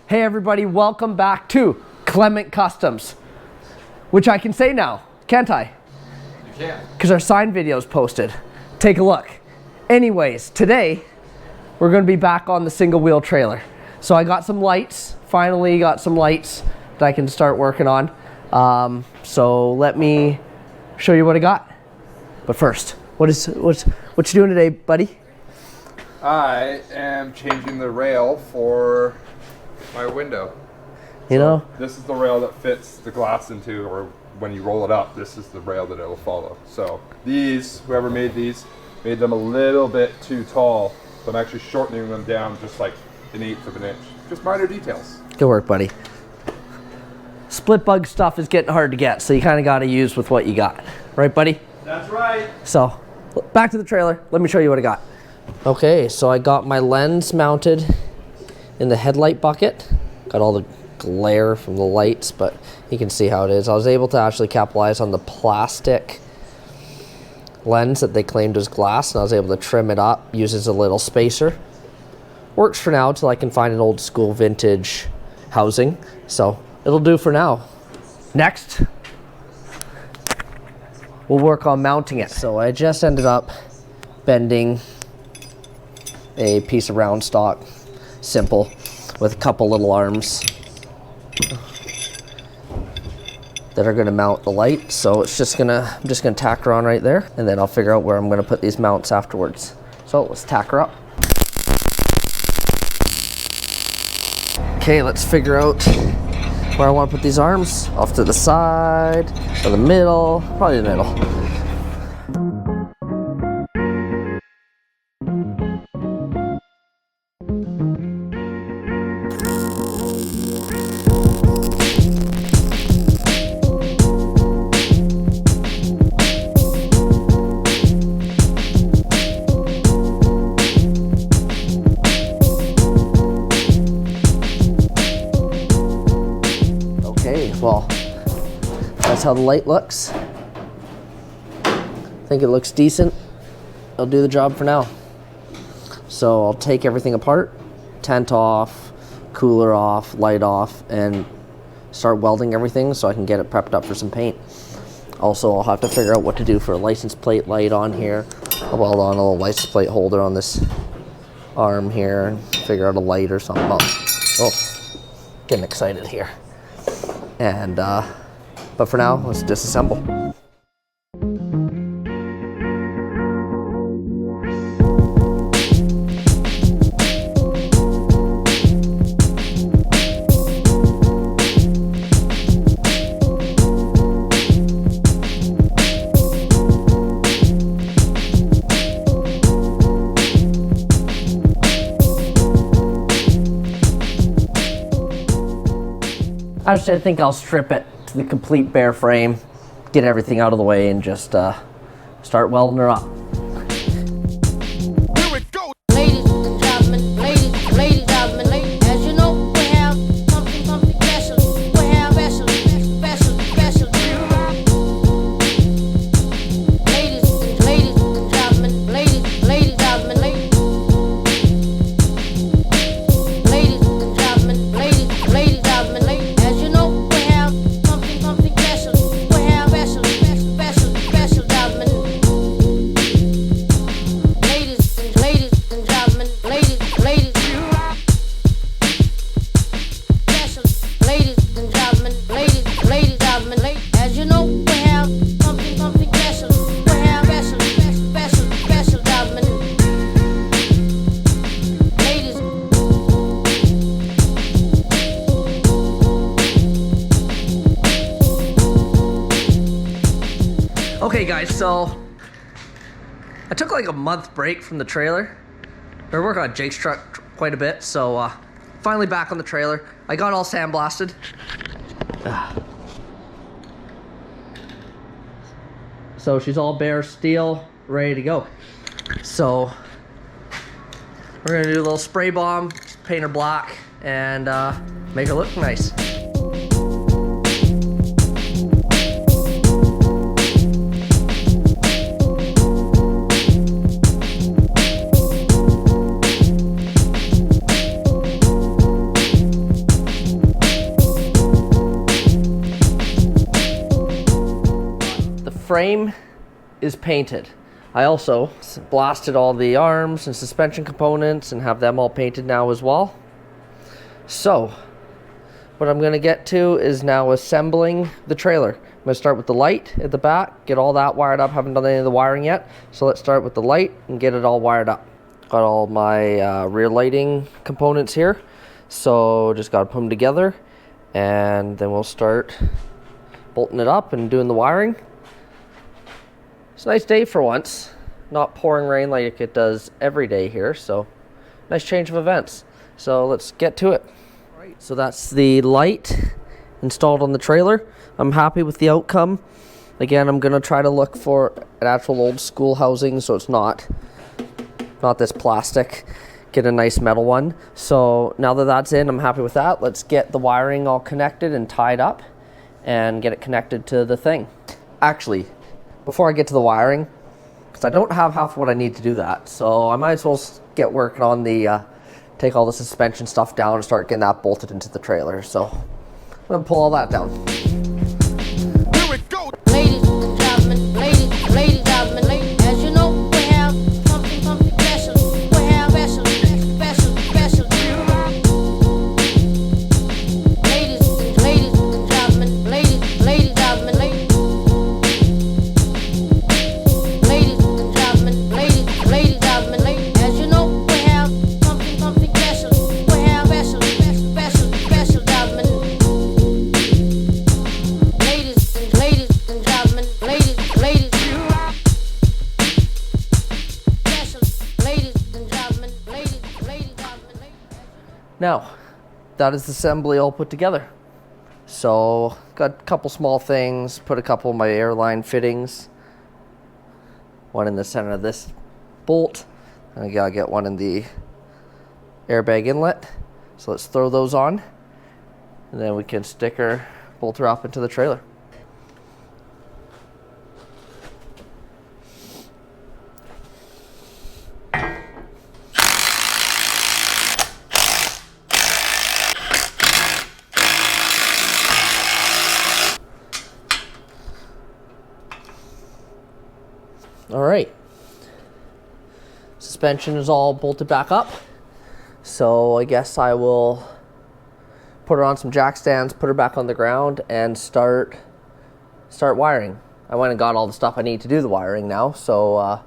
Hey everybody, welcome back to Clement Customs, which I can say now, can't I? You can. Because our sign video is posted. Take a look. Anyways, today we're going to be back on the single wheel trailer. So I got some lights, finally got some lights that I can start working on. So let me show you what I got. But first, what you doing today, buddy? I am changing the rail for my window. You know? This is the rail that fits the glass into, or when you roll it up, this is the rail that it will follow. So these, whoever made these, made them a little bit too tall. So I'm actually shortening them down just like 1/8 of an inch. Just minor details. Good work, buddy. Split bug stuff is getting hard to get, so you kind of got to use with what you got. Right, buddy? That's right. So, back to the trailer. Let me show you what I got. Okay, so I got my lens mounted in the headlight bucket. Got all the glare from the lights, but you can see how it is. I was able to actually capitalize on the plastic lens that they claimed was glass, and I was able to trim it up, uses a little spacer. Works for now till I can find an old school vintage housing, so it'll do for now. Next, we'll work on mounting it. So I just ended up bending a piece of round stock, simple, with a couple little arms that are gonna mount the light. So I'm just gonna tack her on right there, and then I'll figure out where I'm gonna put these mounts afterwards. So let's tack her up. Okay, let's figure out where I want to put these arms. Off to the side, or the middle, probably the middle. Well, that's how the light looks. I think it looks decent. It'll do the job for now. So I'll take everything apart, tent off, cooler off, light off, and start welding everything so I can get it prepped up for some paint. Also, I'll have to figure out what to do for a license plate light on here. I'll weld on a little license plate holder on this arm here and figure out a light or something. Oh, getting excited here. And, but for now, let's disassemble. Actually, I think I'll strip it to the complete bare frame, get everything out of the way, and just start welding her up. Here it goes. Ladies and gentlemen, ladies and gentlemen, as you know, we have something special. We have special. Ladies and gentlemen, ladies and gentlemen, as you know, we have something special. We have special, gentlemen. Ladies and gentlemen, special. Ladies and gentlemen, as you know, we have something special. We have special, gentlemen. Ladies. Okay guys, so I took like a month break from the trailer. We were working on Jake's truck quite a bit, so finally back on the trailer. I got all sandblasted. So she's all bare steel, ready to go. So we're gonna do a little spray bomb, paint her black, and make her look nice. frame is painted. I also blasted all the arms and suspension components and have them all painted now as well. So what I'm going to get to is now assembling the trailer. I'm going to start with the light at the back, get all that wired up. Haven't done any of the wiring yet, so let's start with the light and get it all wired up. Got all my rear lighting components here, so just got to put them together, and then we'll start bolting it up and doing the wiring. It's a nice day for once, not pouring rain like it does every day here, so nice change of events. So let's get to it. So that's the light installed on the trailer. I'm happy with the outcome. Again, I'm gonna try to look for an actual old school housing, so it's not this plastic. Get a nice metal one. So now that that's in, I'm happy with that. Let's get the wiring all connected and tied up and get it connected to the thing. Actually, before I get to the wiring, because I don't have half of what I need to do that, so I might as well get working on the take all the suspension stuff down and start getting that bolted into the trailer. So I'm gonna pull all that down. Here we go. Ladies and gentlemen, ladies and gentlemen, as you know, we have something special. We have special. Ladies and gentlemen, ladies and gentlemen, ladies and gentlemen, as you know, we have something special. We have special, gentlemen. Ladies and gentlemen, ladies. Special, ladies and gentlemen, ladies. Now, that is the assembly all put together. So, got a couple small things, put a couple of my airline fittings. One in the center of this bolt, and I gotta get one in the airbag inlet. So let's throw those on, and then we can stick her bolter up into the trailer. All right, suspension is all bolted back up, so I guess I will put her on some jack stands, put her back on the ground, and start wiring. I went and got all the stuff I need to do the wiring now, so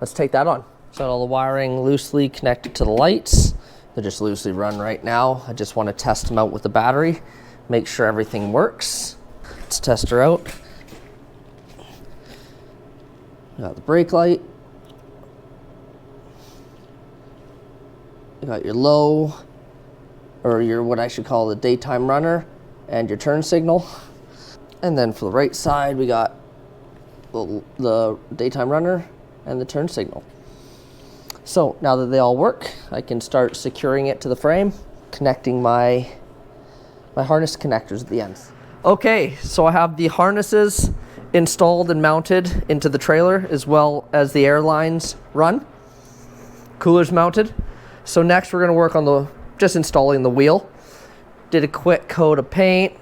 let's take that on. So all the wiring loosely connected to the lights. They're just loosely run right now. I just want to test them out with the battery, make sure everything works. Let's test her out. Got the brake light. You got your low, or your what I should call the daytime runner, and your turn signal. And then for the right side, we got the daytime runner and the turn signal. So now that they all work, I can start securing it to the frame, connecting my harness connectors at the ends. Okay, so I have the harnesses installed and mounted into the trailer, as well as the airlines run. Coolers mounted. So next we're gonna work on just installing the wheel. Did a quick coat of paint.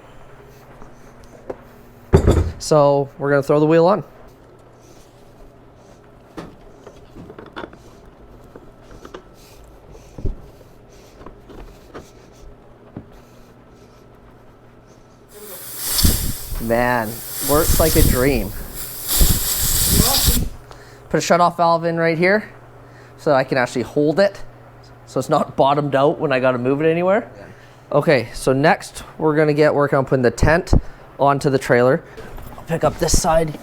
So we're gonna throw the wheel on. Man, works like a dream. Put a shutoff valve in right here so that I can actually hold it, so it's not bottomed out when I gotta move it anywhere. Okay, so next we're gonna get working on putting the tent onto the trailer. I'll pick up this side.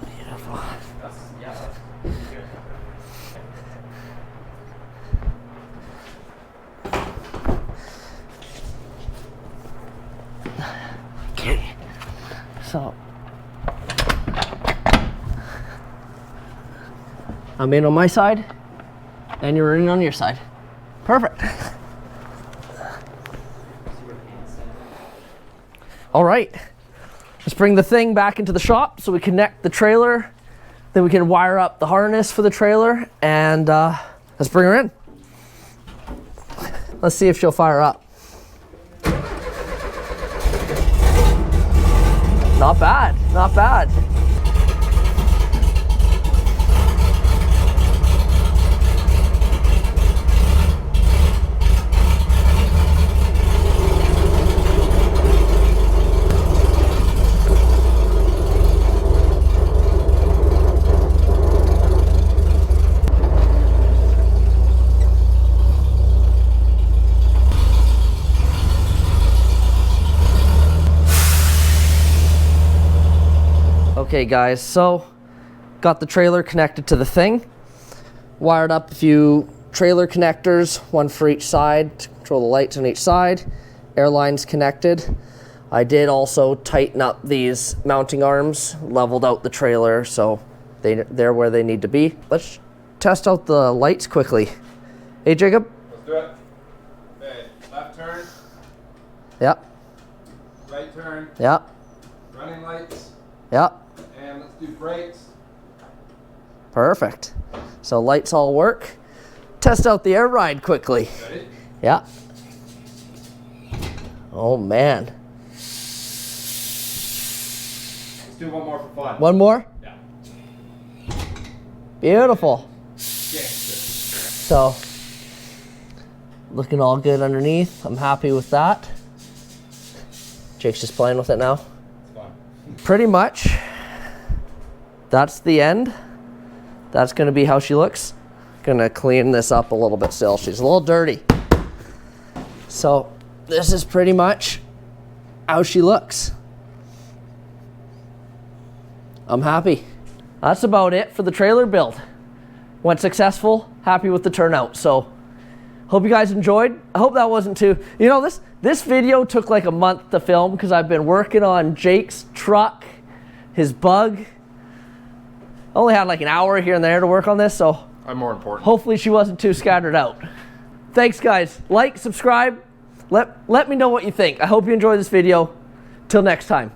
Beautiful. Okay, so I'm in on my side, and you're in on your side. Perfect. All right, let's bring the thing back into the shop so we connect the trailer, then we can wire up the harness for the trailer, and let's bring her in. Let's see if she'll fire up. Not bad. Not bad. Okay guys, so got the trailer connected to the thing, wired up a few trailer connectors, one for each side to control the lights on each side, air lines connected. I did also tighten up these mounting arms, leveled out the trailer so they're where they need to be. Let's test out the lights quickly. Hey Jacob? Let's do it. Okay, left turn, Yep, right turn, yep, running lights, yep. and let's do brakes. Perfect. So lights all work. Test out the air ride quickly. Ready? Yeah. Oh man. Let's do one more for fun. One more? Yeah. Beautiful. Gangster. So, looking all good underneath. I'm happy with that. Jake's just playing with it now. It's fun. Pretty much, that's the end. That's gonna be how she looks. Gonna clean this up a little bit still. She's a little dirty. So, this is pretty much how she looks. I'm happy. That's about it for the trailer build. Went successful, happy with the turnout. So, hope you guys enjoyed. I hope that wasn't too, you know, this video took like a month to film because I've been working on Jake's truck, his bug. I only had like an hour here and there to work on this, so I'm more important. hopefully she wasn't too scattered out. Thanks guys. Like, subscribe. Let me know what you think. I hope you enjoyed this video. Till next time.